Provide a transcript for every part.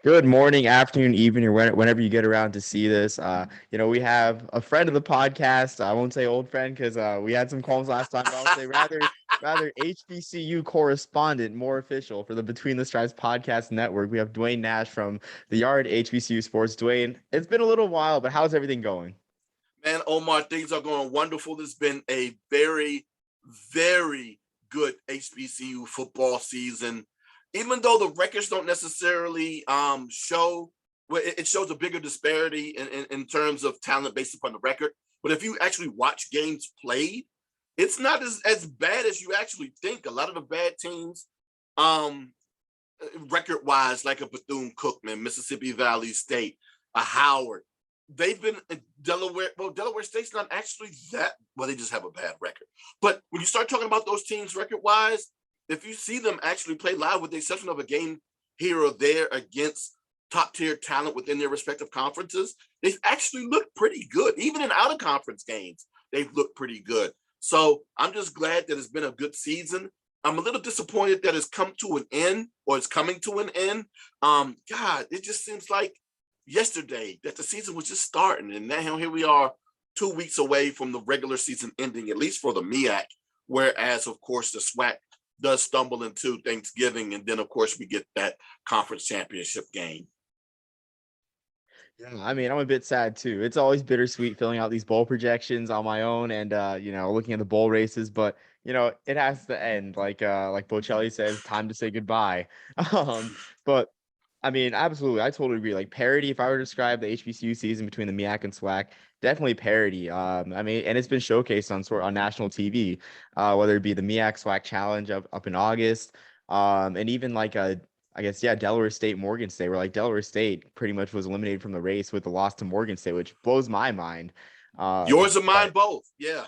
Good morning, afternoon, evening, or whenever you get around to see this. We have a friend of the podcast. I won't say old friend because we had some calls last time, but I'll say rather HBCU correspondent, more official for the Between the Stripes podcast network. We have Duane Nash from the Yard-HBCU Sports. Duane, it's been a little while, but how's everything going? Man, Omar, things are going wonderful. It's been a very, very good HBCU football season. Even though the records don't necessarily show, well, it shows a bigger disparity in terms of talent based upon the record. But if you actually watch games played, it's not as bad as you actually think. A lot of the bad teams, um, record wise, like a Bethune Cookman, Mississippi Valley State, a Howard, they've been in Delaware. Well, Delaware State's not actually that well, they just have a bad record. But when you start talking about those teams record wise, if you see them actually play live, with the exception of a game here or there against top tier talent within their respective conferences, they've actually looked pretty good. Even in out of conference games, they've looked pretty good. So I'm just glad that it's been a good season. I'm a little disappointed that it's come to an end, or it's coming to an end. God, it just seems like yesterday that the season was just starting, and now here we are, 2 weeks away from the regular season ending, at least for the MEAC. Whereas, of course, the SWAC does stumble into Thanksgiving, and then, of course, we get that conference championship game. Yeah, I mean, I'm a bit sad too. It's always bittersweet filling out these bowl projections on my own and looking at the bowl races, but it has to end. Like Bocelli says, time to say goodbye. Um, but I mean, absolutely, I totally agree. Like parity, if I were to describe the HBCU season between the MEAC and SWAC, definitely parity. I mean, and it's been showcased on national TV, whether it be the MEAC SWAC Challenge up in August, and even I guess, yeah, Delaware State, Morgan State, where like Delaware State pretty much was eliminated from the race with the loss to Morgan State, which blows my mind. Yours and mine But both. Yeah.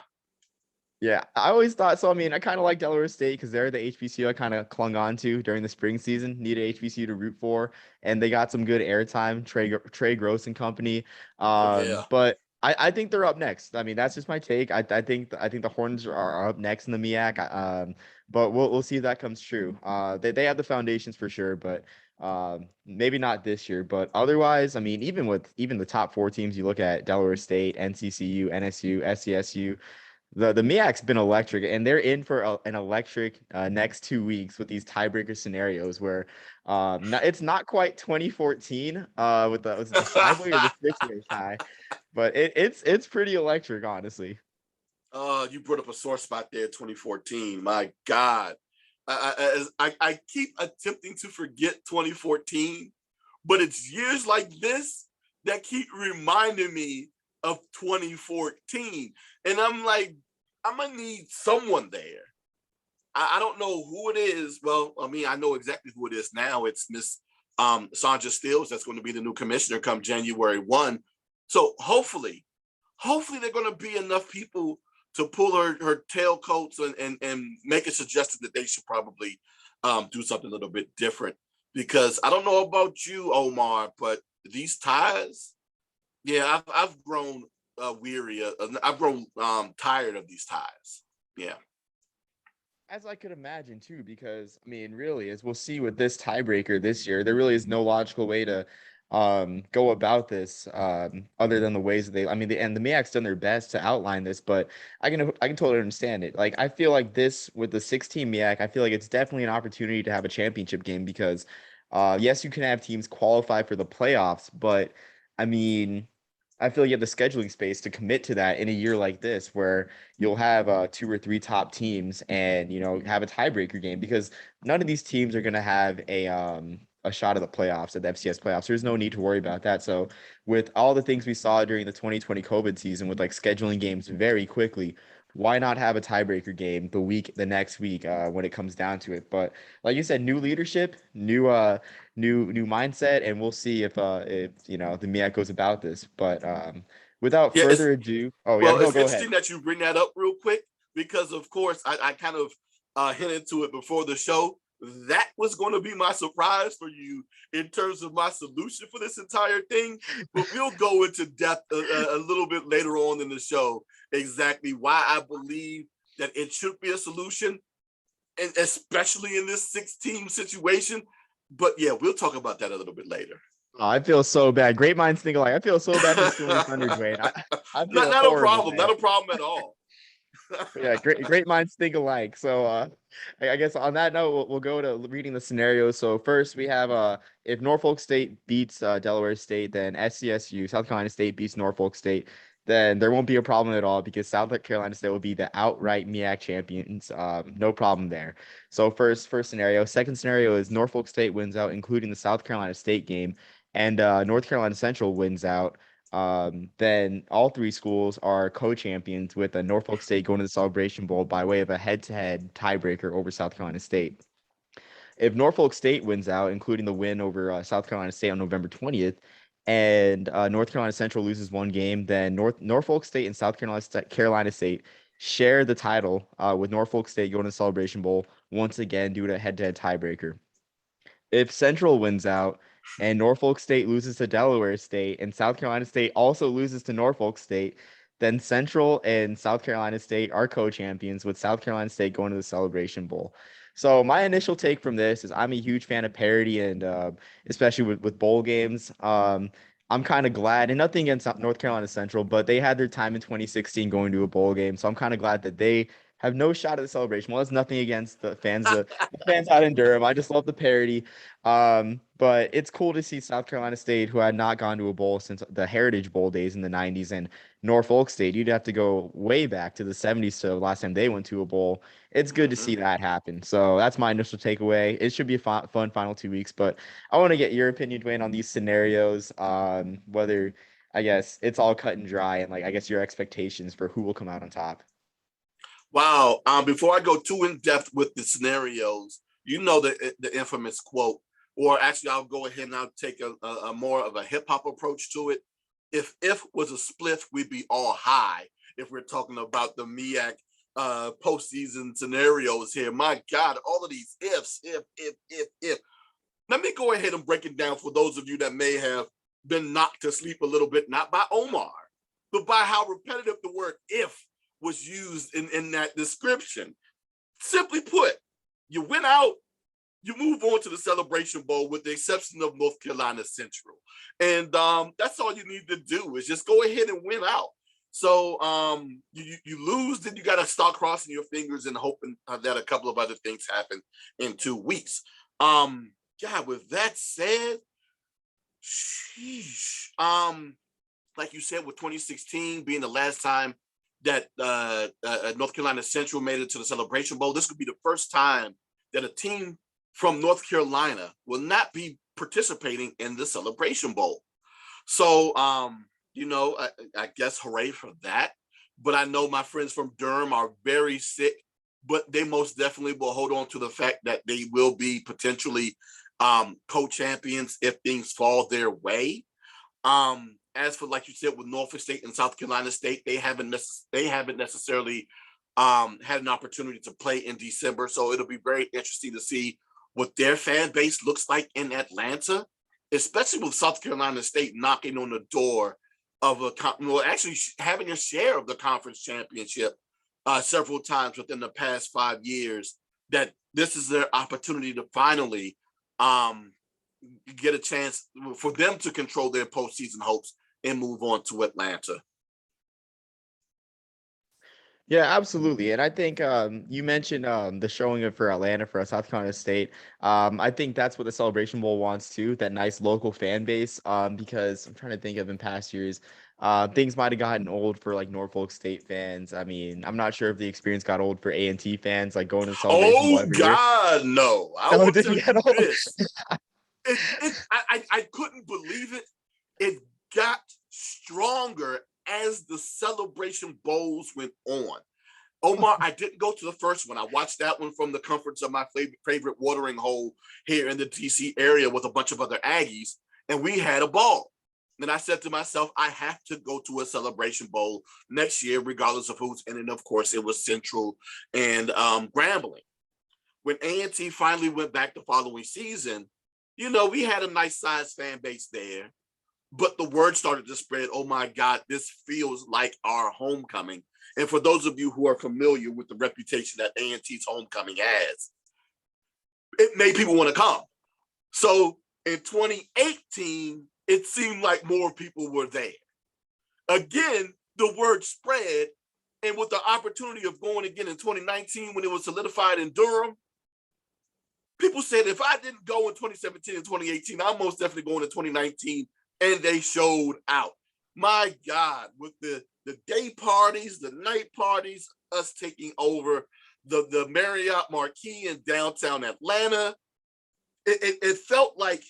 yeah, I always thought so. I mean, I kind of like Delaware State because they're the HBCU I kind of clung on to during the spring season, needed HBCU to root for, and they got some good airtime, Trey Gross and company. Oh yeah. But I think they're up next. I mean, that's just my take. I think the Horns are up next in the MEAC. But we'll see if that comes true. They have the foundations for sure, but maybe not this year. But otherwise, I mean, even the top four teams, you look at Delaware State, NCCU, NSU, SCSU. The MEAC's been electric, and they're in for an electric next 2 weeks with these tiebreaker scenarios where it's not quite 2014 with the was it the 5-way or the 6-way tie, but it's pretty electric, honestly. You brought up a sore spot there, 2014. My God. I keep attempting to forget 2014, but it's years like this that keep reminding me of 2014. And I'm like, I'm going to need someone there. I don't know who it is. Well, I mean, I know exactly who it is now. It's Miss Sandra Stills that's going to be the new commissioner come January 1. So hopefully they're going to be enough people to pull her tailcoats and make it suggested that they should probably do something a little bit different. Because I don't know about you, Omar, but these ties, yeah, I've grown weary. I've grown tired of these ties. Yeah. As I could imagine too, because I mean, really, as we'll see with this tiebreaker this year, there really is no logical way to go about this other than the ways that I mean, the MEAC's done their best to outline this, but I can totally understand it. Like I feel like this with the 16 MEAC, I feel like it's definitely an opportunity to have a championship game because yes, you can have teams qualify for the playoffs, but I mean, I feel like you have the scheduling space to commit to that in a year like this, where you'll have two or three top teams, and have a tiebreaker game because none of these teams are going to have a shot at the playoffs at the FCS playoffs. There's no need to worry about that. So with all the things we saw during the 2020 COVID season, with like scheduling games very quickly, why not have a tiebreaker game the next week when it comes down to it? But like you said, new leadership, new mindset, and we'll see if the MEAC goes about this. But without Yeah, further ado, oh yeah, well, no, it's go ahead. interesting that you bring that up real quick because, of course, I kind of hinted to it before the show. That was going to be my surprise for you in terms of my solution for this entire thing. But we'll go into depth a little bit later on in the show exactly why I believe that it should be a solution, and especially in this 6-team situation. But yeah, we'll talk about that a little bit later. Oh, I feel so bad. Great minds think alike. I feel so bad for stealing your thunder, Dwayne. I not, feel not a horrible, problem. man. Not a problem at all. Yeah, great minds think alike. So I guess on that note, we'll go to reading the scenarios. So first we have if Norfolk State beats Delaware State, then SCSU, South Carolina State beats Norfolk State, then there won't be a problem at all because South Carolina State will be the outright MEAC champions. No problem there. So first scenario. Second scenario is Norfolk State wins out, including the South Carolina State game, and North Carolina Central wins out. Then all three schools are co-champions with Norfolk State going to the Celebration Bowl by way of a head-to-head tiebreaker over South Carolina State. If Norfolk State wins out, including the win over South Carolina State on November 20th, and North Carolina Central loses one game, then Norfolk State and South Carolina State share the title with Norfolk State going to the Celebration Bowl once again due to a head-to-head tiebreaker. If Central wins out and Norfolk State loses to Delaware State and South Carolina State also loses to Norfolk State, then Central and South Carolina State are co-champions with South Carolina State going to the Celebration Bowl. So my initial take from this is I'm a huge fan of parity and especially with bowl games. I'm kind of glad, and nothing against North Carolina Central, but they had their time in 2016 going to a bowl game. So I'm kind of glad that they have no shot at the Celebration. Well, that's nothing against the fans out in Durham. I just love the parity. But it's cool to see South Carolina State, who had not gone to a bowl since the Heritage Bowl days in the 90s, and Norfolk State. You'd have to go way back to the 70s to the last time they went to a bowl. It's good to see that happen. So that's my initial takeaway. It should be a fun final 2 weeks, but I want to get your opinion, Dwayne, on these scenarios, whether I guess it's all cut and dry, and like I guess your expectations for who will come out on top. Wow. Before I go too in depth with the scenarios, you know the infamous quote, or actually, I'll go ahead and I'll take a more of a hip hop approach to it. If was a spliff, we'd be all high. If we're talking about the MEAC postseason scenarios here, my God, all of these ifs, if. Let me go ahead and break it down for those of you that may have been knocked to sleep a little bit, not by Omar, but by how repetitive the word if was used in that description. Simply put, you went out, you move on to the Celebration Bowl with the exception of North Carolina Central. And that's all you need to do is just go ahead and win out. So you lose, then you got to start crossing your fingers and hoping that a couple of other things happen in 2 weeks. God, with that said, sheesh. Like you said, with 2016 being the last time that North Carolina Central made it to the Celebration Bowl, this could be the first time that a team from North Carolina will not be participating in the Celebration Bowl. So, I guess hooray for that. But I know my friends from Durham are very sick, but they most definitely will hold on to the fact that they will be potentially co-champions if things fall their way. As for, like you said, with Norfolk State and South Carolina State, they haven't necessarily had an opportunity to play in December. So it'll be very interesting to see what their fan base looks like in Atlanta, especially with South Carolina State knocking on the door of actually having a share of the conference championship several times within the past 5 years. That this is their opportunity to finally get a chance for them to control their postseason hopes and move on to Atlanta. Yeah, absolutely. And I think you mentioned the showing up for Atlanta for South Carolina State. I think that's what the Celebration Bowl wants too, that nice local fan base. Because I'm trying to think of in past years, things might have gotten old for like Norfolk State fans. I mean, I'm not sure if the experience got old for A&T fans, like going to the Celebration Bowl Oh every year. God, no! I No, will it tell didn't you get old. this. I couldn't believe it. It got stronger as the Celebration Bowls went on. Omar, I didn't go to the first one. I watched that one from the comforts of my favorite watering hole here in the DC area with a bunch of other Aggies, and we had a ball. And I said to myself, I have to go to a Celebration Bowl next year, regardless of who's in it. And of course, it was Central and Grambling. When A&T finally went back the following season, we had a nice sized fan base there. But the word started to spread, oh my God, this feels like our homecoming. And for those of you who are familiar with the reputation that A&T's homecoming has, it made people want to come. So in 2018, it seemed like more people were there. Again, the word spread, and with the opportunity of going again in 2019 when it was solidified in Durham, people said if I didn't go in 2017 and 2018, I'm most definitely going in 2019, and they showed out. My God, with the day parties, the night parties, us taking over the Marriott Marquis in downtown Atlanta, it felt like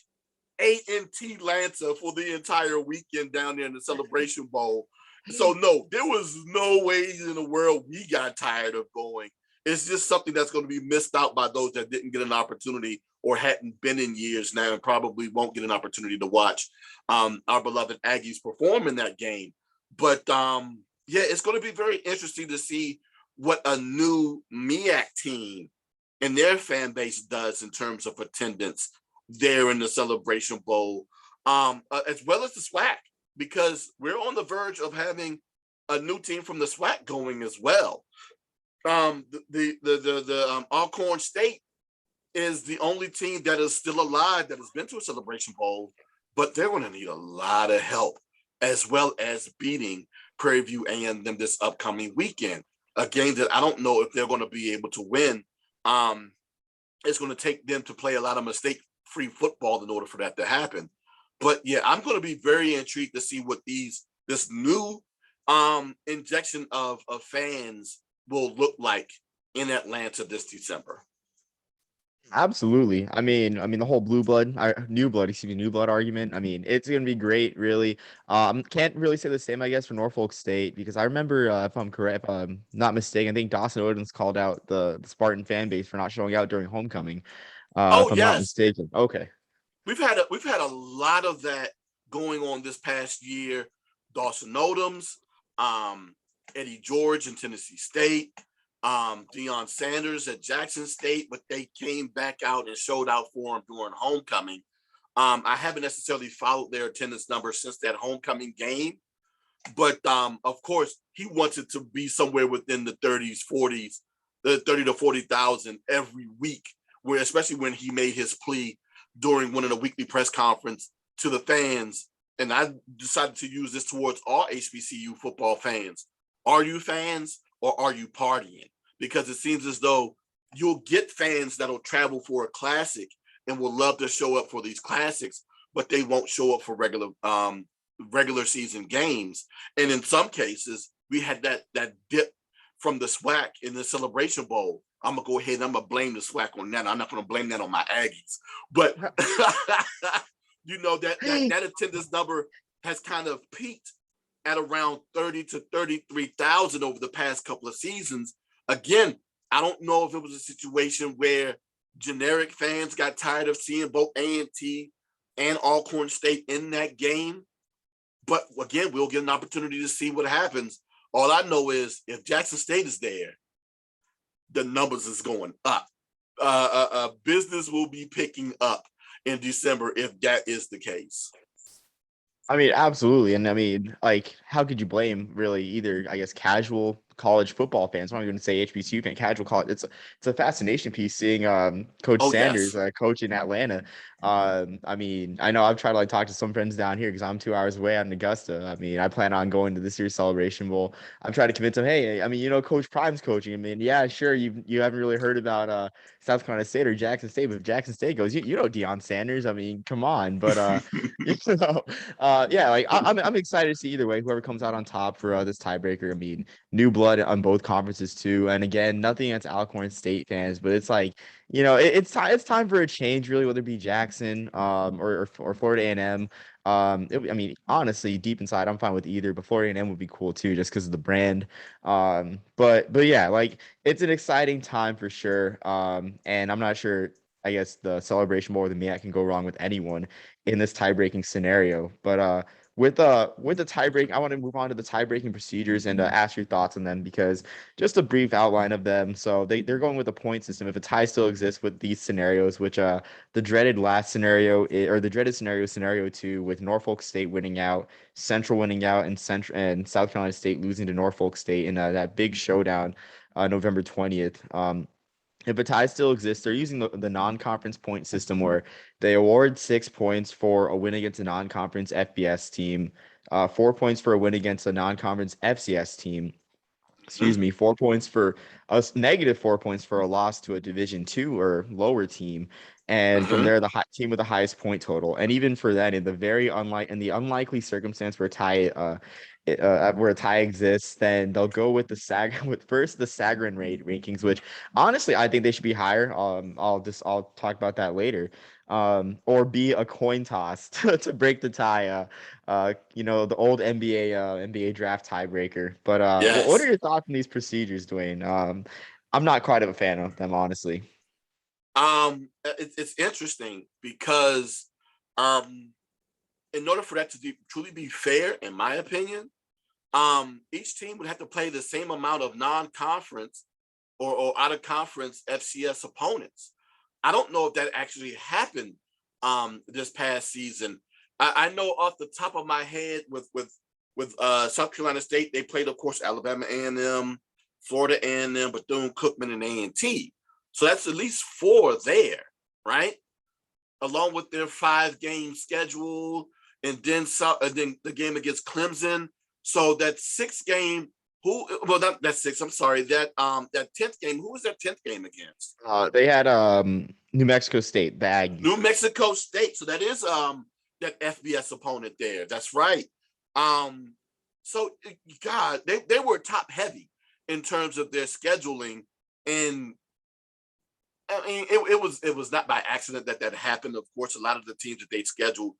A&T Lanta for the entire weekend down there in the Celebration Bowl. So no, there was no way in the world we got tired of going. It's just something that's going to be missed out by those that didn't get an opportunity or hadn't been in years now and probably won't get an opportunity to watch our beloved Aggies perform in that game. But yeah, it's going to be very interesting to see what a new MEAC team and their fan base does in terms of attendance there in the Celebration Bowl, as well as the SWAC, because we're on the verge of having a new team from the SWAC going as well. The Alcorn State is the only team that is still alive that has been to a Celebration Bowl, but they're going to need a lot of help as well as beating Prairie View A&M this upcoming weekend. A game that I don't know if they're going to be able to win. It's going to take them to play a lot of mistake-free football in order for that to happen. But yeah, I'm going to be very intrigued to see what this new injection of fans will look like in Atlanta this December. Absolutely. I mean, the whole new blood argument. I mean, it's gonna be great, really. Can't really say the same, I guess, for Norfolk State because I remember, if I'm correct, if I'm not mistaken, I think Dawson Odens called out the Spartan fan base for not showing out during homecoming. Oh If I'm not yes, mistaken. Okay. we've had a lot of that going on this past year. Dawson Odoms, um, Eddie George in Tennessee State, Deion Sanders at Jackson State, but they came back out and showed out for him during homecoming. I haven't necessarily followed their attendance numbers since that homecoming game, but of course, he wanted to be somewhere within the 30s, 40s, the 30 to 40,000 every week, where especially when he made his plea during one of the weekly press conference to the fans. And I decided to use this towards all HBCU football fans. Are you fans or are you partying? Because it seems as though you'll get fans that'll travel for a classic and will love to show up for these classics, but they won't show up for regular season games. And in some cases, we had that dip from the SWAC in the Celebration Bowl. I'm gonna go ahead and I'm gonna blame the SWAC on that. I'm not gonna blame that on my Aggies, but that attendance number has kind of peaked at around 30 to 33,000 over the past couple of seasons. Again, I don't know if it was a situation where generic fans got tired of seeing both A&T and Alcorn State in that game. But again, we'll get an opportunity to see what happens. All I know is if Jackson State is there, the numbers is going up. Business will be picking up in December if that is the case. I mean, absolutely. And I mean, like, how could you blame really either, I guess, casual college football fans? I'm not going to say HBCU fan, casual college. It's a fascination piece seeing Coach Oh Sanders yes. coach in Atlanta. I mean, I know I've tried to like talk to some friends down here because I'm 2 hours away out in Augusta. I mean, I plan on going to this year's Celebration Bowl. I'm trying to convince them, hey, I mean, Coach Prime's coaching. I mean, yeah, sure, you haven't really heard about South Carolina State or Jackson State, but if Jackson State goes, you know Deion Sanders. I mean, come on. But you know, yeah, like I'm excited to see either way whoever comes out on top for this tiebreaker. I mean, new blood on both conferences too. And again, nothing against Alcorn State fans, but it's like it's time for a change, really, whether it be Jackson or Florida A&M. I mean, honestly, deep inside, I'm fine with either, but Florida A&M would be cool too, just because of the brand. But yeah, like it's an exciting time for sure. And I'm not sure. I guess the celebration more than me, I can go wrong with anyone in this tie-breaking scenario. But with the tie-break, I want to move on to the tie-breaking procedures and ask your thoughts on them because just a brief outline of them. So they're going with a point system. If a tie still exists with these scenarios, which the dreaded last scenario or the dreaded scenario 2 with Norfolk State winning out, Central winning out, and South Carolina State losing to Norfolk State in that big showdown, November 20th. if a tie still exists, they're using the non-conference point system where they award 6 points for a win against a non-conference FBS team, 4 points for a win against a non-conference FCS team, excuse me, 4 points for us, negative 4 points for a loss to a Division II or lower team, and from Mm-hmm. there the team with the highest point total. And even for that, in the unlikely circumstance where where a tie exists, then they'll go with the Sagarin rate rankings, which honestly I think they should be higher. I'll talk about that later. Or be a coin toss to break the tie. The old NBA draft tiebreaker. But what are Yes. your thoughts on these procedures, Duane? I'm not quite a fan of them, honestly. It's interesting because in order for that to truly be fair, in my opinion, each team would have to play the same amount of non-conference or out of conference FCS opponents. I don't know if that actually happened this past season. I know off the top of my head with South Carolina State, they played, of course, Alabama A&M, Florida A&M, Bethune-Cookman, and A&T. So that's at least 4 there, right? Along with their 5-game schedule, and then the game against Clemson. So that 6th game, not that 6, I'm sorry, that 10th game, who was that 10th game against? They had New Mexico State, the Aggies. New Mexico State. So that is that FBS opponent there. That's right. So God, they were top heavy in terms of their scheduling, and I mean it was not by accident that happened. Of course, a lot of the teams that they scheduled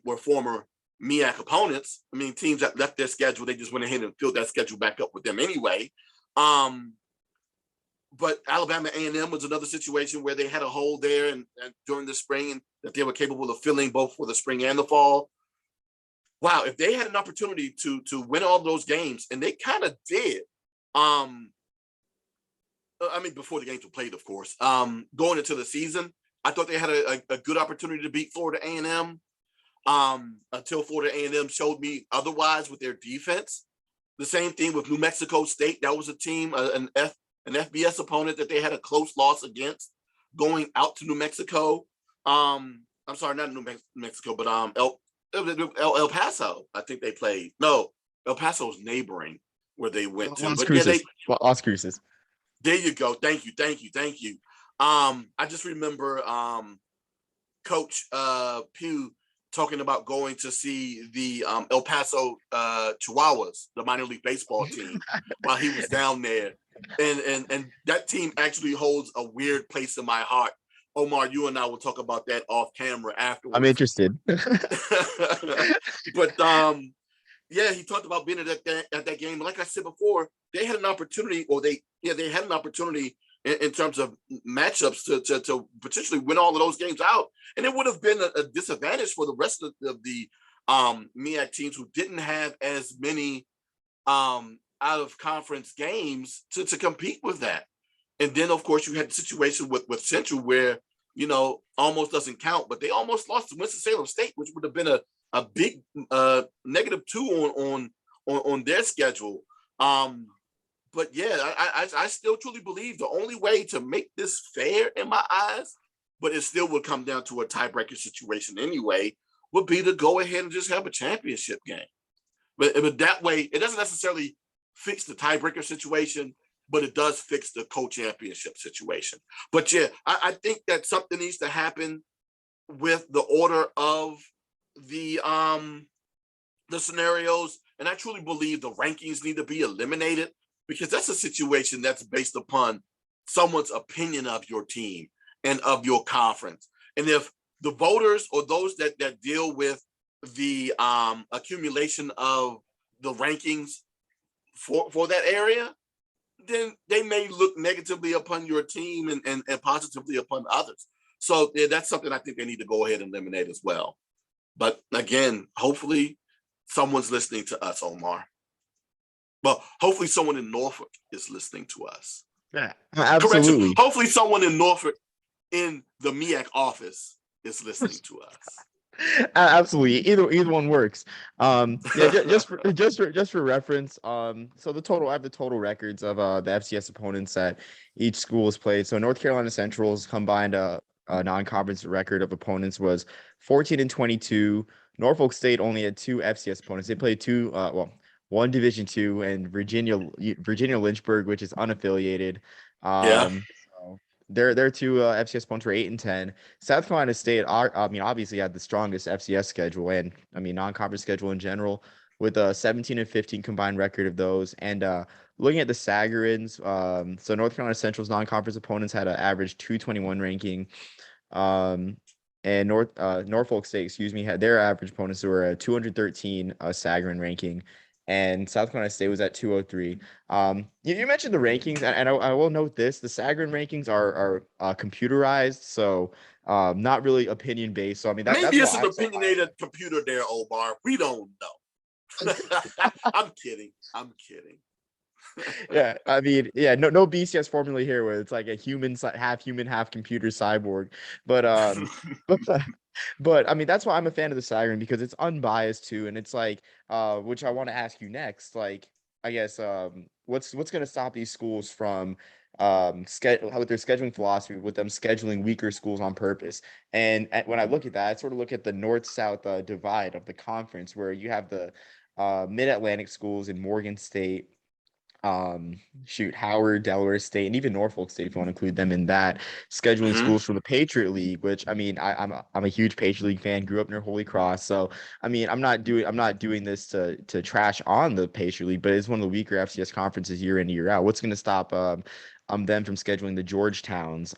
were former MEAC opponents. I mean, teams that left their schedule, they just went ahead and filled that schedule back up with them anyway. But Alabama A&M was another situation where they had a hole there and during the spring, and that they were capable of filling both for the spring and the fall. Wow, if they had an opportunity to win all those games, and they kind of did. I mean, before the games were played, of course. Going into the season, I thought they had a good opportunity to beat Florida A&M. Until Florida A&M showed me otherwise with their defense. The same thing with New Mexico State. That was a team, an FBS opponent that they had a close loss against going out to New Mexico. I'm sorry, not New Mexico, but El Paso. I think they played. No, El Paso's neighboring where they went to. But yeah, Las Cruces. There you go. Thank you. I just remember Coach Pugh talking about going to see the El Paso Chihuahuas, the minor league baseball team, while he was down there. And that team actually holds a weird place in my heart. Omar, you and I will talk about that off camera afterwards. I'm interested. But yeah, he talked about being at that game. Like I said before, they had an opportunity, or they had an opportunity in terms of matchups to potentially win all of those games out. And it would have been a disadvantage for the rest of the MEAC teams who didn't have as many out of conference games to compete with that. And then, of course, you had the situation with Central where, almost doesn't count, but they almost lost to Winston-Salem State, which would have been a big -2 on their schedule. But yeah, I still truly believe the only way to make this fair in my eyes, but it still would come down to a tiebreaker situation anyway, would be to go ahead and just have a championship game. But that way, it doesn't necessarily fix the tiebreaker situation, but it does fix the co-championship situation. But yeah, I think that something needs to happen with the order of the scenarios, and I truly believe the rankings need to be eliminated, because that's a situation that's based upon someone's opinion of your team and of your conference. And if the voters or those that deal with the accumulation of the rankings for that area, then they may look negatively upon your team and positively upon others. So yeah, that's something I think they need to go ahead and eliminate as well. But again, hopefully someone's listening to us, Omar. Well, hopefully someone in Norfolk is listening to us. Yeah, absolutely. Correction. Hopefully someone in Norfolk in the MEAC office is listening to us. Absolutely, either one works. Yeah, just for reference. So I have the total records of the FCS opponents that each school has played. So North Carolina Central's combined non-conference record of opponents was 14-22. Norfolk State only had two FCS opponents. They played one Division II, and Virginia Lynchburg, which is unaffiliated. Yeah. So their two FCS opponents were 8-10. South Carolina State, I mean, obviously had the strongest FCS schedule and I mean non-conference schedule in general, with a 17-15 combined record of those. And looking at the Sagarins, so North Carolina Central's non-conference opponents had an average 221 ranking. Um, and Norfolk State, excuse me, had their average opponents who were a 213 Sagarin ranking, and South Carolina State was at 203. You mentioned the rankings, and I will note this: the Sagarin rankings are computerized, so not really opinion based. So I mean Maybe that's it's why an I'm so high opinionated computer there, Obar. We don't know. I'm kidding. I'm kidding. Yeah, I mean, yeah, no BCS formula here where it's like a half human, half computer cyborg. But but but I mean that's why I'm a fan of the Siren, because it's unbiased too, and it's like which I want to ask you next. Like, I guess what's gonna stop these schools from with their scheduling philosophy, with them scheduling weaker schools on purpose? And when I look at that, I sort of look at the north-south divide of the conference, where you have the mid-Atlantic schools in Morgan State, Howard, Delaware State, and even Norfolk State, if you want to include them in that, scheduling Mhm. schools for the Patriot League, which I mean, I'm a huge Patriot League fan, grew up near Holy Cross. So I mean, I'm not doing this to trash on the Patriot League, but it's one of the weaker FCS conferences year in, year out. What's gonna stop them from scheduling the Georgetowns,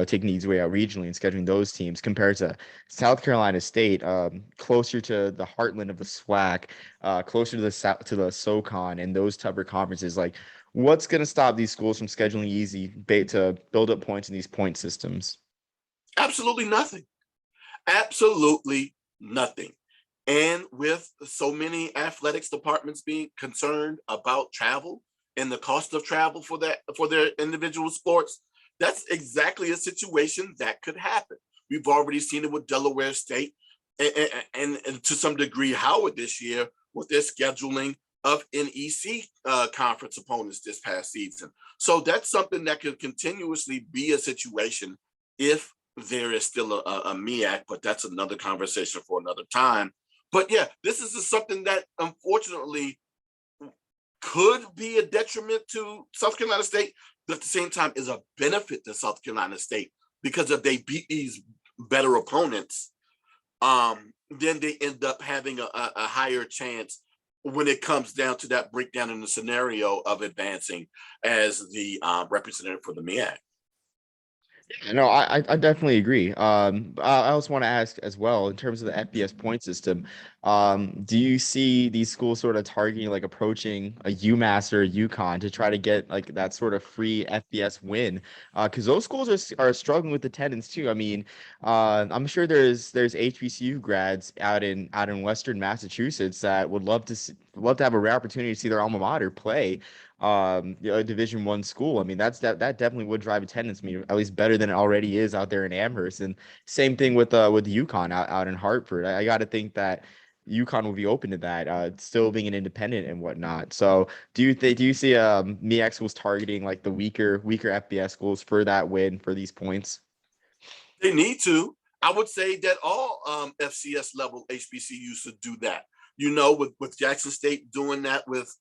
taking these way out regionally and scheduling those teams, compared to South Carolina State, closer to the heartland of the SWAC, closer to the South, to the SoCon and those tougher conferences? Like, what's going to stop these schools from scheduling easy to build up points in these point systems? Absolutely nothing. Absolutely nothing. And with so many athletics departments being concerned about travel and the cost of travel for their individual sports, that's exactly a situation that could happen. We've already seen it with Delaware State and to some degree Howard this year with their scheduling of NEC conference opponents this past season. So that's something that could continuously be a situation if there is still a MEAC, but that's another conversation for another time. But yeah, this is just something that unfortunately could be a detriment to South Carolina State, but at the same time is a benefit to South Carolina State, because if they beat these better opponents, then they end up having a higher chance when it comes down to that breakdown in the scenario of advancing as the representative for the MEAC. No, I definitely agree. I also want to ask as well, in terms of the FBS point system, do you see these schools sort of targeting, like approaching a UMass or a UConn to try to get like that sort of free FBS win? Because those schools are struggling with attendance too. I mean, I'm sure there's HBCU grads out in Western Massachusetts that would love to have a rare opportunity to see their alma mater play a Division I school. I mean, that definitely would drive attendance, I mean, at least better than it already is out there in Amherst. And same thing with UConn out in Hartford. I got to think that UConn will be open to that, still being an independent and whatnot. So do you see MEAC schools targeting like the weaker FBS schools for that win, for these points? They need to. I would say that all FCS level HBCUs should do that. You know, with Jackson State doing that with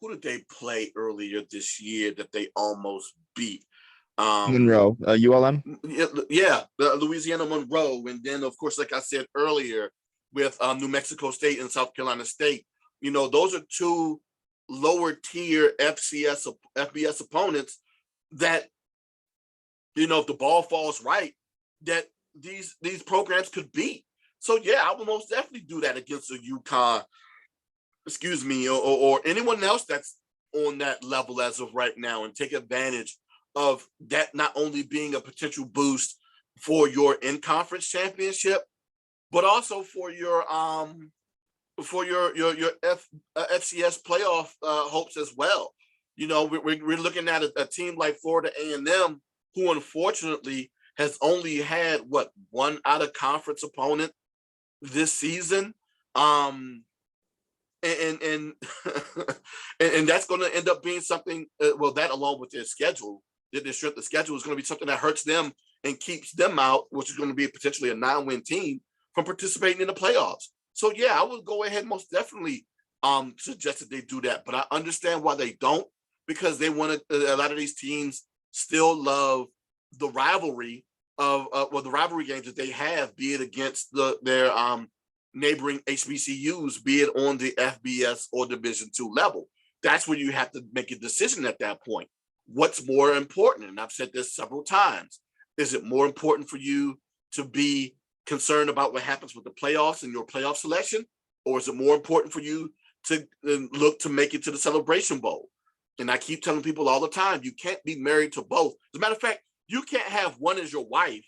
who did they play earlier this year that they almost beat? Monroe, ULM. Yeah, the Louisiana Monroe, and then of course, like I said earlier, with New Mexico State and South Carolina State. You know, those are two lower tier FBS opponents that, you know, if the ball falls right, that these programs could beat. So yeah, I would most definitely do that against a UConn, excuse me, or anyone else that's on that level as of right now, and take advantage of that not only being a potential boost for your in conference championship, but also for your FCS playoff hopes as well. You know, we're looking at a team like Florida A&M, who unfortunately has only had what, one out of conference opponent this season. And and that's going to end up being something. Well, that along with their schedule, their strength of schedule is going to be something that hurts them and keeps them out, which is going to be potentially a 9-win team from participating in the playoffs. So yeah, I would go ahead and most definitely suggest that they do that. But I understand why they don't, because they want to. A lot of these teams still love the rivalry of the rivalry games that they have, be it against their neighboring HBCUs, be it on the FBS or Division II level. That's where you have to make a decision at that point. What's more important? And I've said this several times. Is it more important for you to be concerned about what happens with the playoffs and your playoff selection? Or is it more important for you to look to make it to the Celebration Bowl? And I keep telling people all the time, you can't be married to both. As a matter of fact, you can't have one as your wife,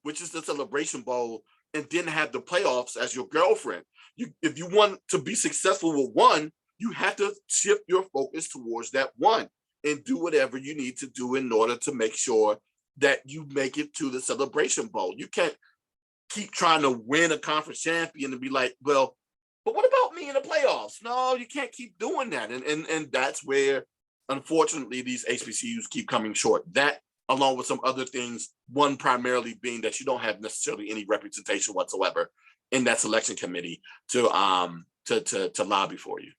which is the Celebration Bowl, and then have the playoffs as your girlfriend. If you want to be successful with one, you have to shift your focus towards that one and do whatever you need to do in order to make sure that you make it to the Celebration Bowl. You can't keep trying to win a conference champion and be like, well, but what about me in the playoffs? No, you can't keep doing that. And that's where, unfortunately, these HBCUs keep coming short. That, along with some other things, one primarily being that you don't have necessarily any representation whatsoever in that selection committee to lobby for you.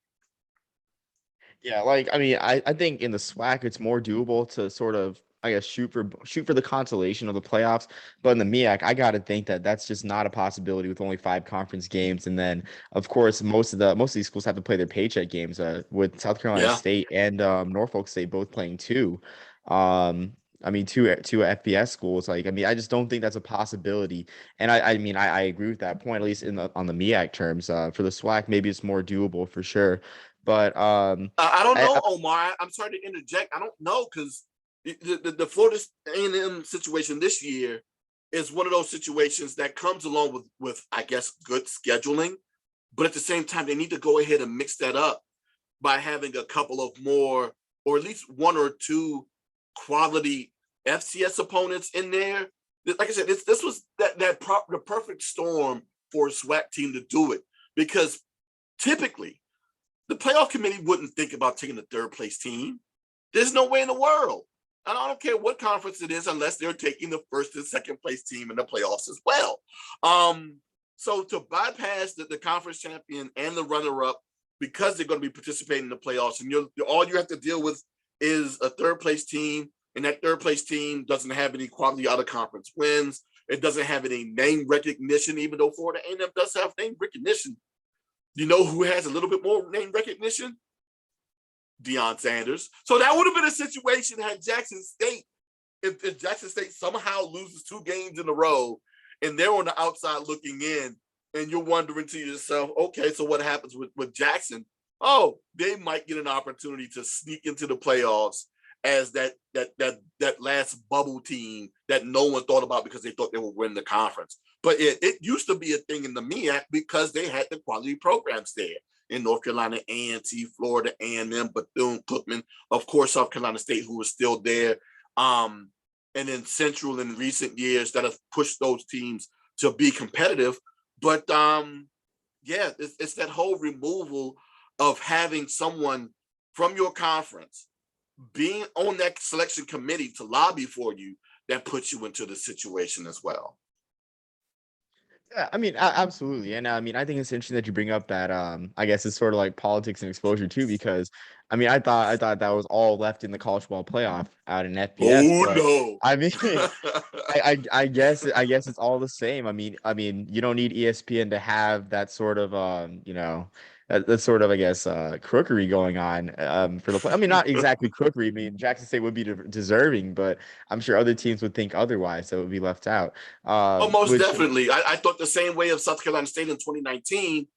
Yeah, like I mean, I think in the SWAC it's more doable to sort of, I guess, shoot for the consolation of the playoffs. But in the MEAC, I got to think that that's just not a possibility with only 5 conference games, and then of course most of these schools have to play their paycheck games. With South Carolina Yeah. State and Norfolk State both playing two. I mean, two FBS schools. Like, I mean, I just don't think that's a possibility. And I mean, I agree with that point, at least on the MEAC terms. For the SWAC, maybe it's more doable for sure. But I don't know, Omar. I'm sorry to interject. I don't know, because the Florida A&M situation this year is one of those situations that comes along with I guess good scheduling, but at the same time they need to go ahead and mix that up by having a couple of more, or at least one or two quality FCS opponents in there. Like I said, this was the perfect storm for a SWAC team to do it, because typically the playoff committee wouldn't think about taking a third place team. There's no way in the world. And I don't care what conference it is, unless they're taking the first and second place team in the playoffs as well. So to bypass the conference champion and the runner-up, because they're going to be participating in the playoffs, and all you have to deal with is a third place team, and that third place team doesn't have any quality out of conference wins. It doesn't have any name recognition, even though Florida A&M does have name recognition. You know who has a little bit more name recognition? Deion Sanders. So that would have been a situation had Jackson State, if Jackson State somehow loses 2 games in a row and they're on the outside looking in, and you're wondering to yourself, okay, so what happens with Jackson? Oh, they might get an opportunity to sneak into the playoffs as that last bubble team that no one thought about because they thought they would win the conference. But it used to be a thing in the MEAC because they had the quality programs there. In North Carolina, A&T, Florida, A&M, Bethune-Cookman, of course, South Carolina State, who was still there. And then Central in recent years that have pushed those teams to be competitive. But yeah, it's that whole removal of having someone from your conference being on that selection committee to lobby for you that puts you into the situation as well. Yeah, I mean, absolutely. And I mean, I think it's interesting that you bring up that I guess it's sort of like politics and exposure too, because I mean, I thought that was all left in the college football playoff out in FBS, Oh but no. I mean, I guess it's all the same. I mean, you don't need ESPN to have that sort of that sort of, I guess, crookery going on for the play. I mean, not exactly crookery. I mean, Jackson State would be deserving, but I'm sure other teams would think otherwise, so it would be left out. Oh, most Which definitely. I thought the same way of South Carolina State in 2019.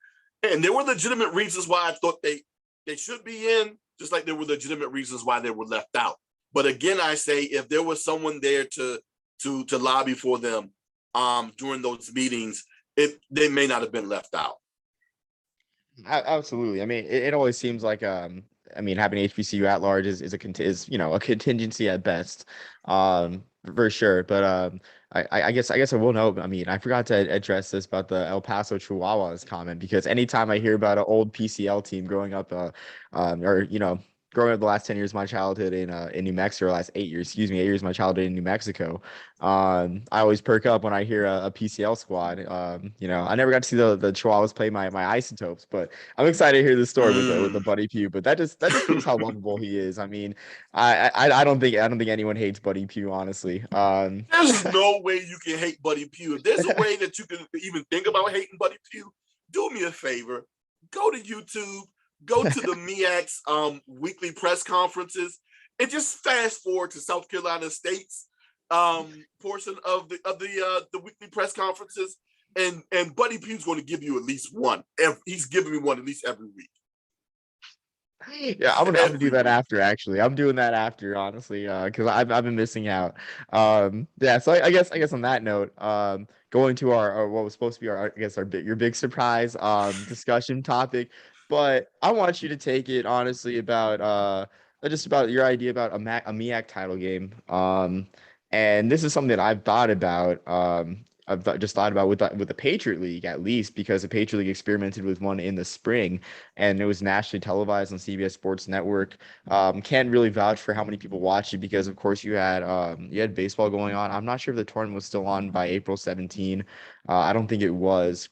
And there were legitimate reasons why I thought they should be in, just like there were legitimate reasons why they were left out. But again, I say if there was someone there to lobby for them during those meetings, they may not have been left out. Absolutely. I mean, it always seems like I mean, having HBCU at large is a contingency at best, for sure. But I guess I will know. I mean, I forgot to address this about the El Paso Chihuahuas comment, because anytime I hear about an old PCL team growing up, or growing up the last 10 years of my childhood in New Mexico, or last 8 years, excuse me, 8 years of my childhood in New Mexico, I always perk up when I hear a PCL squad. I never got to see the Chihuahuas play my isotopes, but I'm excited to hear the story with the Buddy Pugh. But that just proves how lovable he is. I mean, I don't think anyone hates Buddy Pugh, honestly. There's no way you can hate Buddy Pugh. If there's a way that you can even think about hating Buddy Pugh, do me a favor. Go to YouTube, go to the MEAC's weekly press conferences, and just fast forward to South Carolina State's portion of the weekly press conferences. And Buddy Pugh's going to give you at least one. He's giving me one at least every week. Yeah, I'm gonna do that after. Actually, I'm doing that after, honestly, because I've been missing out. Yeah. So I guess on that note, going to our what was supposed to be your big surprise discussion topic, but I want you to take it honestly about just about your idea about a MEAC title game. And this is something that I've thought about. Just thought about with the Patriot League, at least, because the Patriot League experimented with one in the spring, and it was nationally televised on CBS Sports Network. Can't really vouch for how many people watched it, because of course you had baseball going on. I'm not sure if the tournament was still on by April 17. I don't think it was.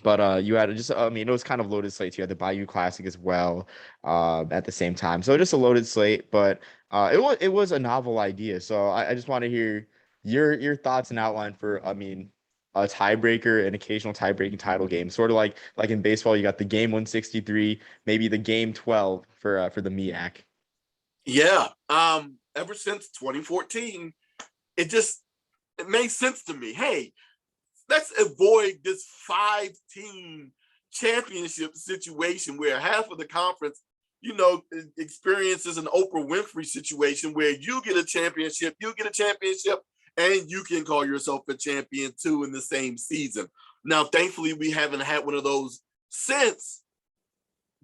But you had just, I mean, it was kind of loaded slate. You had the Bayou Classic as well at the same time. So just a loaded slate, but it was a novel idea. So I just want to hear your thoughts and outline for, I mean, a tiebreaker, an occasional tie-breaking title game, sort of like in baseball. You got the game 163, maybe the game 12 for the MEAC. Yeah. Ever since 2014, it made sense to me. Hey, let's avoid this 5-team championship situation where half of the conference, experiences an Oprah Winfrey situation where you get a championship, and you can call yourself a champion too in the same season. Now, thankfully, we haven't had one of those since.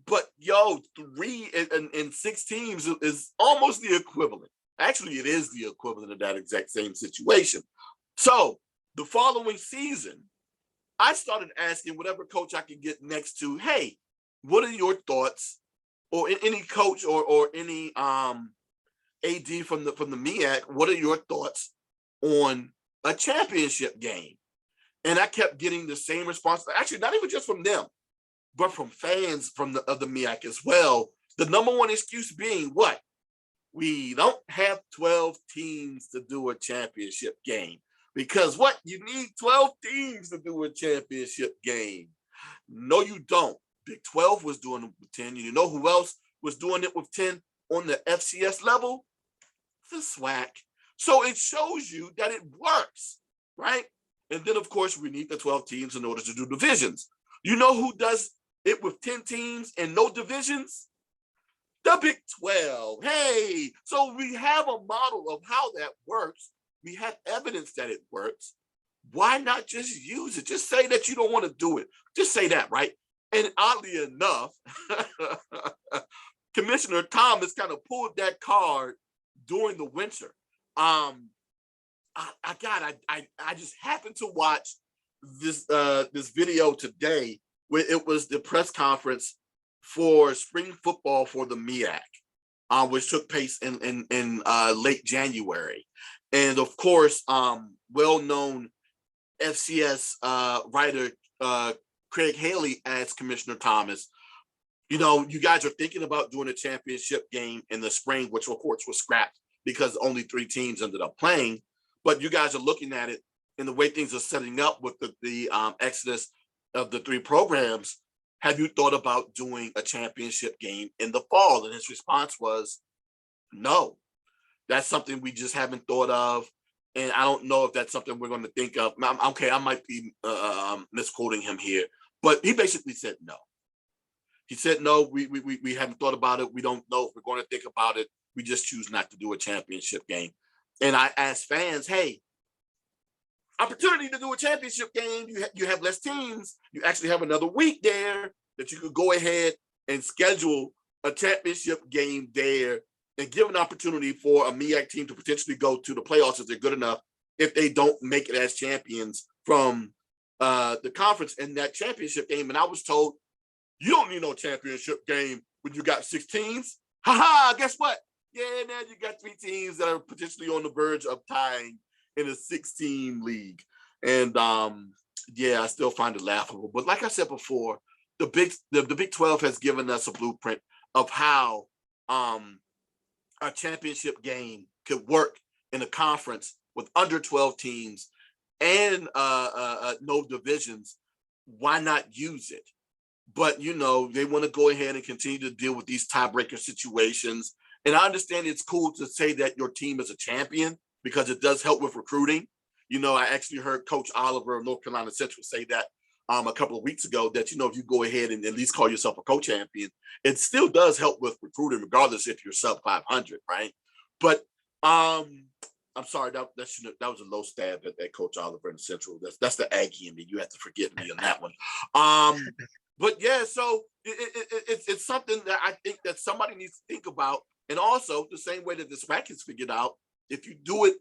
But 3 and 6 teams is almost the equivalent. Actually, it is the equivalent of that exact same situation. So the following season, I started asking whatever coach I could get next to, hey, what are your thoughts, or any coach or any AD from the MEAC, what are your thoughts on a championship game? And I kept getting the same response. Actually, not even just from them, but from fans of the MEAC as well. The number one excuse being what? We don't have 12 teams to do a championship game. Because what? You need 12 teams to do a championship game. No, you don't. Big 12 was doing it with 10. You know who else was doing it with 10 on the FCS level? The SWAC. So it shows you that it works, right? And then, of course, we need the 12 teams in order to do divisions. You know who does it with 10 teams and no divisions? The Big 12. Hey, so we have a model of how that works. We have evidence that it works. Why not just use it? Just say that you don't want to do it. Just say that, right? And oddly enough, Commissioner Thomas kind of pulled that card during the winter. I just happened to watch this video today where it was the press conference for spring football for the MEAC, which took place in late January. And of course, well-known FCS writer Craig Haley as Commissioner Thomas. You guys are thinking about doing a championship game in the spring, which of course was scrapped because only 3 teams ended up playing. But you guys are looking at it in the way things are setting up with the exodus of the 3 programs. Have you thought about doing a championship game in the fall? And his response was, no, that's something we just haven't thought of. And I don't know if that's something we're going to think of. Okay, I might be misquoting him here, but he basically said no. He said, no, we haven't thought about it. We don't know if we're going to think about it. We just choose not to do a championship game. And I asked fans, hey, opportunity to do a championship game. You have less teams. You actually have another week there that you could go ahead and schedule a championship game there and give an opportunity for a MEAC team to potentially go to the playoffs if they're good enough if they don't make it as champions from the conference in that championship game. And I was told, you don't need no championship game when you got 6 teams. Guess what? Yeah, now you got 3 teams that are potentially on the verge of tying in a 6-team league. And yeah, I still find it laughable. But like I said before, the Big 12 has given us a blueprint of how a championship game could work in a conference with under 12 teams and no divisions. Why not use it? But, they want to go ahead and continue to deal with these tiebreaker situations. And I understand it's cool to say that your team is a champion because it does help with recruiting. I actually heard Coach Oliver of North Carolina Central say that a couple of weeks ago, that, if you go ahead and at least call yourself a co-champion, it still does help with recruiting, regardless if you're sub 500, right? But I'm sorry, that was a low stab at Coach Oliver in Central. That's the Aggie in me. You have to forgive me on that one. But yeah, so it's something that I think that somebody needs to think about. And also, the same way that the SWAC is figured out, if you do it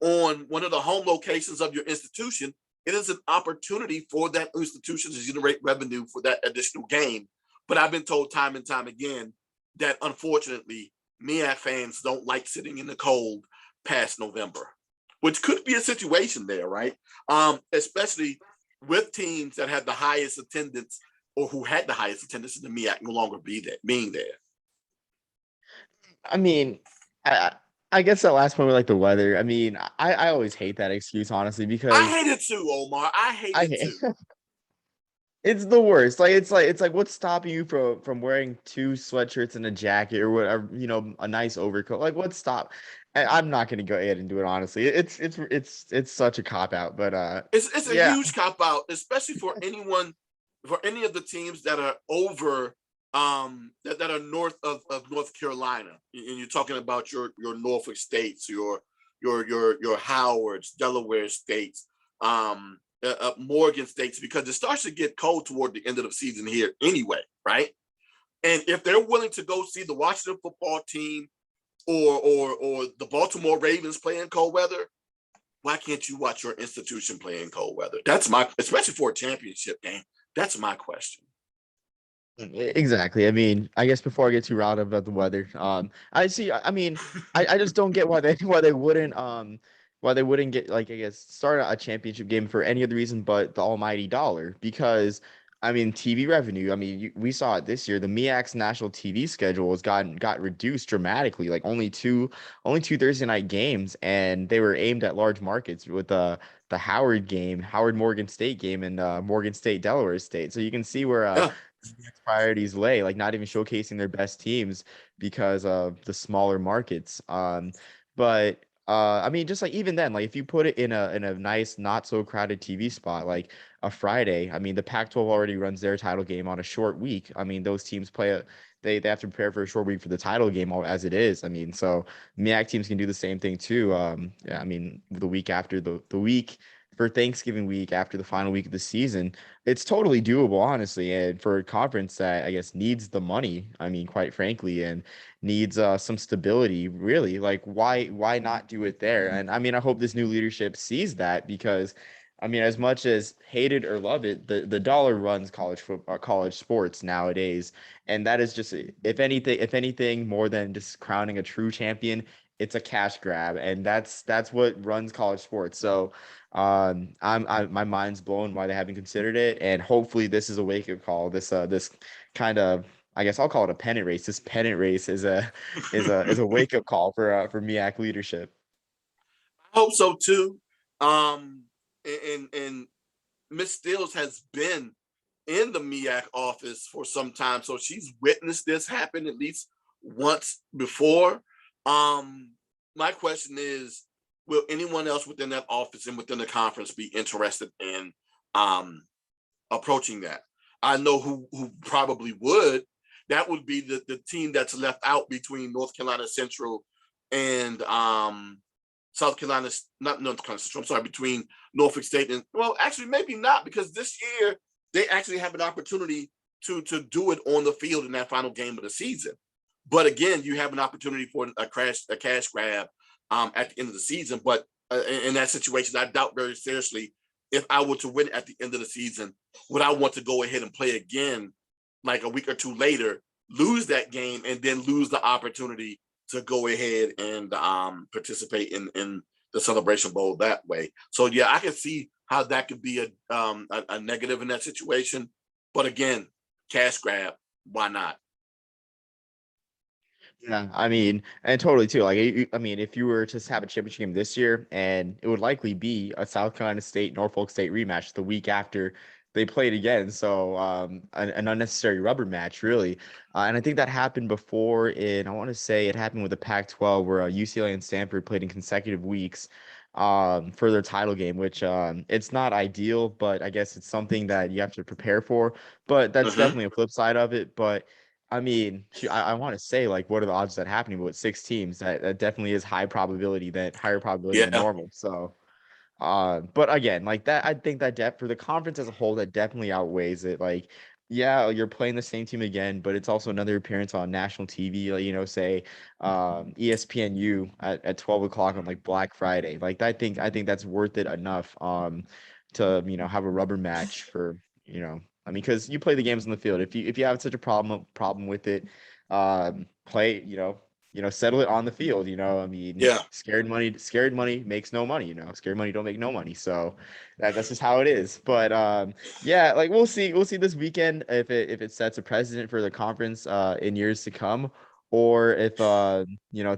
on one of the home locations of your institution, it is an opportunity for that institution to generate revenue for that additional game. But I've been told time and time again that, unfortunately, MEAC fans don't like sitting in the cold past November, which could be a situation there, right? Especially with teams that have the highest attendance, or who had the highest attendance in the MEAC, no longer being there. I mean, I guess that last point with like the weather. I mean, I always hate that excuse, honestly, because I hate it too, Omar. I hate it too. It's the worst. It's like what's stopping you from wearing 2 sweatshirts and a jacket or whatever, a nice overcoat. Like what's stop? I'm not gonna go ahead and do it, honestly. It's such a cop out, but it's a yeah. huge cop out, especially for any of the teams that are over that are north of North Carolina. And you're talking about your Norfolk states, your Howards, Delaware states, Morgan states, because it starts to get cold toward the end of the season here anyway, right? And if they're willing to go see the Washington football team or the Baltimore Ravens play in cold weather, why can't you watch your institution play in cold weather? That's especially for a championship game. That's my question. Exactly. I mean, I guess before I get too riled up about the weather, I see. I mean, I just don't get why they wouldn't get, like, I guess, start a championship game for any other reason but the almighty dollar. Because I mean, TV revenue. I mean, we saw it this year. The MEAC's national TV schedule got reduced dramatically. Like only two Thursday night games, and they were aimed at large markets with the Howard game, Howard Morgan State game, and Morgan State Delaware State. So you can see where Yeah. priorities lay, like not even showcasing their best teams because of the smaller markets. But I mean, just like even then, like if you put it in a nice, not so crowded TV spot, like a Friday, I mean, the Pac-12 already runs their title game on a short week. I mean, those teams they have to prepare for a short week for the title game as it is. I mean, so MEAC teams can do the same thing too. Yeah, I mean, the week after the week for Thanksgiving week after the final week of the season, it's totally doable, honestly. And for a conference that I guess needs the money, I mean, quite frankly, and needs some stability, really, like why not do it there? And I mean, I hope this new leadership sees that, because I mean, as much as hate it or love it, the dollar runs college football, college sports nowadays, and that is just, if anything more than just crowning a true champion, it's a cash grab, and that's what runs college sports. So my mind's blown why they haven't considered it, and hopefully this is a wake-up call. This kind of, I guess I'll call it a pennant race. This pennant race is a wake-up call for MEAC leadership. I hope so too. And Miss Stills has been in the MEAC office for some time, so she's witnessed this happen at least once before. My question is, will anyone else within that office and within the conference be interested in approaching that? I know who probably would. That would be the team that's left out between North Carolina Central and South Carolina, not North Carolina Central, I'm sorry, between Norfolk State and, well, actually maybe not, because this year they actually have an opportunity to do it on the field in that final game of the season. But again, you have an opportunity for a cash grab at the end of the season. But in that situation, I doubt very seriously if I were to win at the end of the season, would I want to go ahead and play again like a week or two later, lose that game, and then lose the opportunity to go ahead and participate in the Celebration Bowl that way. So yeah, I can see how that could be a negative in that situation. But again, cash grab, why not? Yeah, I mean, and totally too. Like, I mean, if you were to have a championship game this year, and it would likely be a South Carolina State Norfolk State rematch the week after they played again, so an unnecessary rubber match, really. And I think that happened before in I want to say it happened with the Pac-12 where UCLA and Stanford played in consecutive weeks for their title game, which it's not ideal, but I guess it's something that you have to prepare for. But that's Mm-hmm. definitely a flip side of it. But I mean, I want to say like, what are the odds of that happening? But with 6 teams, that definitely is higher probability than Yeah, normal. So, but again, like that, I think that depth for the conference as a whole, that definitely outweighs it. Like, yeah, you're playing the same team again, but it's also another appearance on national TV, like, say, ESPNU at 12 o'clock on like Black Friday. Like, I think that's worth it enough, to, have a rubber match for, I mean, because you play the games on the field. If you have such a problem with it, play, settle it on the field. I mean, yeah. scared money makes no money. Scared money don't make no money. So that's just how it is. But yeah, like we'll see this weekend if it sets a precedent for the conference in years to come, or if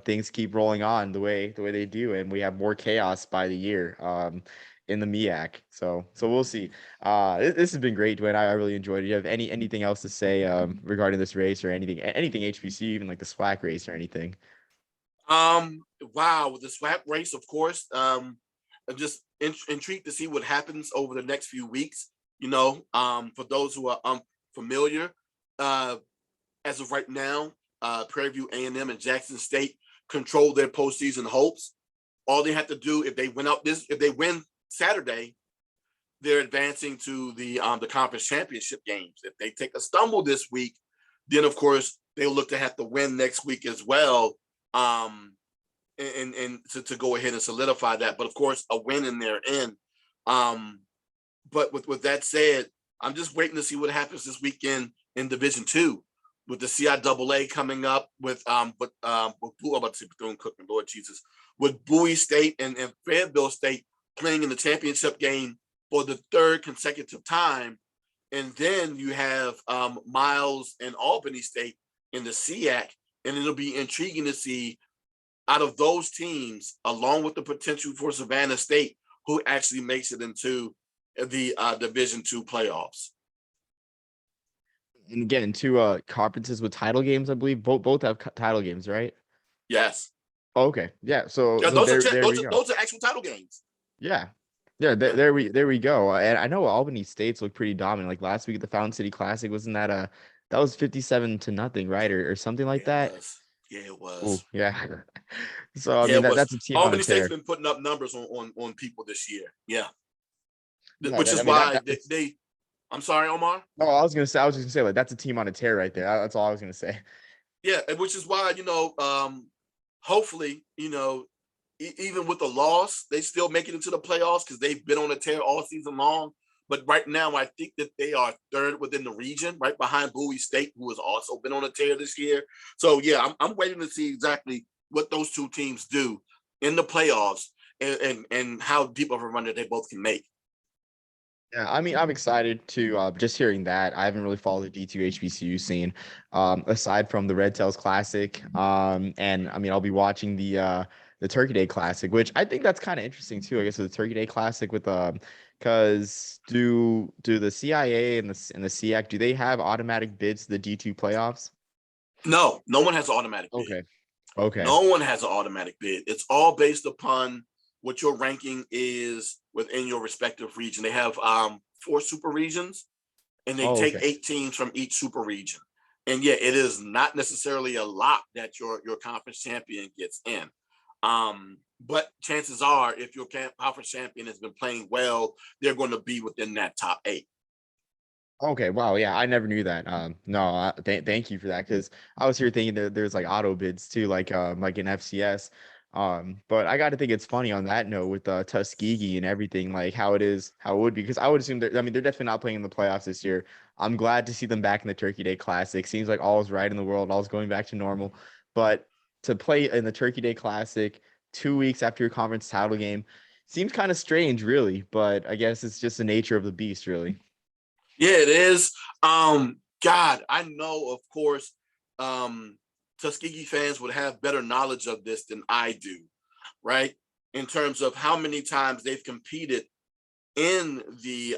things keep rolling on the way they do, and we have more chaos by the year in the MEAC. So we'll see. This has been great, Dwayne. I really enjoyed it. Do you have anything else to say regarding this race, or anything HBCU, even like the SWAC race or anything? Wow, with the swap race, of course. I'm just intrigued to see what happens over the next few weeks. For those who are unfamiliar, uh, as of right now, Prairie View A&M and Jackson State control their postseason hopes. All they have to do if they win Saturday, they're advancing to the conference championship games. If they take a stumble this week, then of course they'll look to have to win next week as well. And to go ahead and solidify that. But of course, a win in their end. But with that said, I'm just waiting to see what happens this weekend in Division 2 with the CIAA coming up with Bethune Cookman, Lord Jesus, with Bowie State and Fayetteville State playing in the championship game for the third consecutive time. And then you have Miles and Albany State in the SEAC. And it'll be intriguing to see out of those teams, along with the potential for Savannah State, who actually makes it into the Division 2 playoffs. And again, two conferences with title games, I believe. Both have title games, right? Yes. Oh, okay. Yeah. So Yeah, so there we go. those are actual title games. Yeah. Yeah, Yeah. there we go. And I know Albany States look pretty dominant. Like last week at the Fountain City Classic, wasn't that was 57-0, right? Or something like Yeah, it that. was. Yeah, it was. Oh, yeah. So I Yeah, mean it was. that's a team on a Albany State's tear. been putting up numbers on people this year. Yeah. Yeah, Which that, I is mean why that's I'm sorry, Omar. no, I was just gonna say like that's a team on a tear right there. That's all I was gonna say. Yeah, which is why, hopefully, even with the loss, they still make it into the playoffs because they've been on a tear all season long. But right now, I think that they are third within the region, right behind Bowie State, who has also been on a tear this year. So yeah, I'm waiting to see exactly what those two teams do in the playoffs and how deep of a run that they both can make. Yeah, I mean, I'm excited to just hearing that. I haven't really followed the D2 HBCU scene, aside from the Red Tails Classic. And I mean, I'll be watching the Turkey Day Classic, which I think that's kind of interesting too. I guess with the Turkey Day Classic with because do the CIA and the SEAC, do they have automatic bids to the D2 playoffs? No, no one has an automatic bid. Okay. Okay. No one has an automatic bid. It's all based upon what your ranking is within your respective region. They have 4 super regions, and they Oh, take okay. 8 teams from each super region. And yeah, it is not necessarily a lock that your conference champion gets in. But chances are, if your conference champion has been playing well, they're going to be within that top 8. Okay, wow, yeah, I never knew that. No, thank you for that because I was here thinking that there's like auto bids too, like in FCS. But I got to think it's funny on that note with Tuskegee and everything, like how it is, how it would be, because I would assume that, I mean, they're definitely not playing in the playoffs this year. I'm glad to see them back in the Turkey Day Classic. Seems like all is right in the world, all's going back to normal. But to play in the Turkey Day Classic 2 weeks after your conference title game seems kind of strange, really. But I guess it's just the nature of the beast, really. Yeah, it is. God, I know, of course, Tuskegee fans would have better knowledge of this than I do, right? In terms of how many times they've competed in the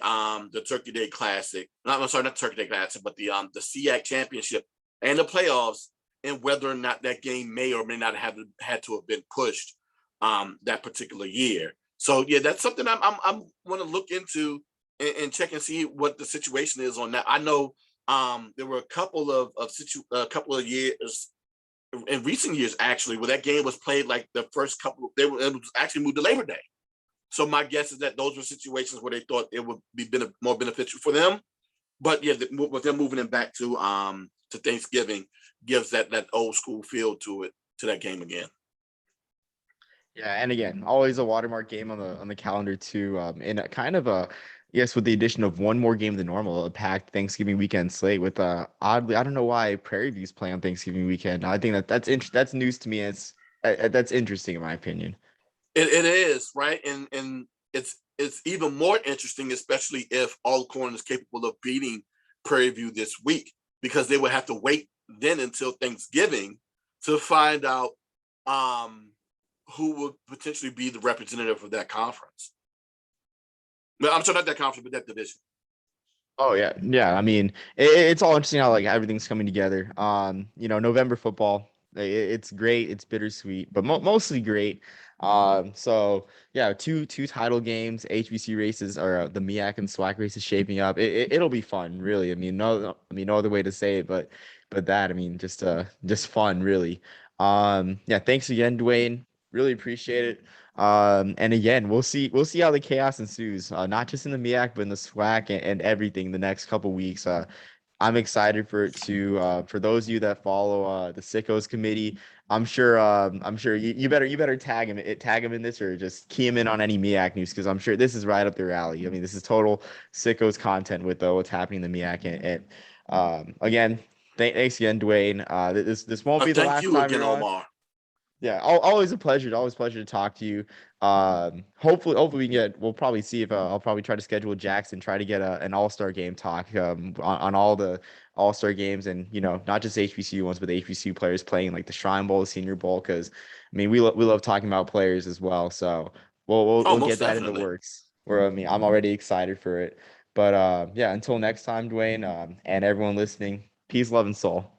Turkey Day Classic. I'm sorry, not Turkey Day Classic, but the SEAC Championship and the playoffs, and whether or not that game may or may not have had to have been pushed that particular year. So yeah, that's something I'm want to look into and check and see what the situation is on that. I know there were a couple of years in recent years actually where that game was played like the first couple. It was actually moved to Labor Day. So my guess is that those were situations where they thought it would be more beneficial for them. But yeah, with them moving it back to Thanksgiving gives that old school feel to it, to that game again. Yeah, and again, always a watermark game on the calendar too. In a kind of a yes, with the addition of one more game than normal, a packed Thanksgiving weekend slate with oddly, I don't know why Prairie View's play on Thanksgiving weekend. I think that's news to me. It's that's interesting in my opinion. It is, right, and it's even more interesting, especially if Alcorn is capable of beating Prairie View this week, because they would have to wait then until Thanksgiving to find out um, who would potentially be the representative of that conference. No, I'm sorry, not that conference, but that division. Oh yeah, yeah. I mean, it's all interesting how like everything's coming together. November football, it's great. It's bittersweet, but mostly great. So yeah, two title games, HBC races, or the MEAC and SWAC races shaping up. It'll be fun, really. I mean, no other way to say it, but that, I mean, just fun, really. Yeah. Thanks again, Duane. Really appreciate it. And again, we'll see how the chaos ensues, not just in the MEAC, but in the SWAC and everything the next couple weeks. I'm excited for it to for those of you that follow the Sickos committee. I'm sure you better tag him in this, or just key him in on any MEAC news, because I'm sure this is right up their alley. I mean, this is total Sickos content with what's happening in the MEAC. And again, thanks again, Duane. This won't be the Thank last you time again, you're on. Omar. Yeah, always a pleasure. Always a pleasure to talk to you. Hopefully we can get. We'll probably see if I'll probably try to schedule Jackson, try to get an All-Star game talk on all the All-Star games, and not just HBCU ones, but the HBCU players playing like the Shrine Bowl, the Senior Bowl, because I mean we love talking about players as well. So we'll Oh, most get that in the definitely. works. Where I mean I'm already excited for it. But yeah, until next time, Duane, and everyone listening, peace, love, and soul.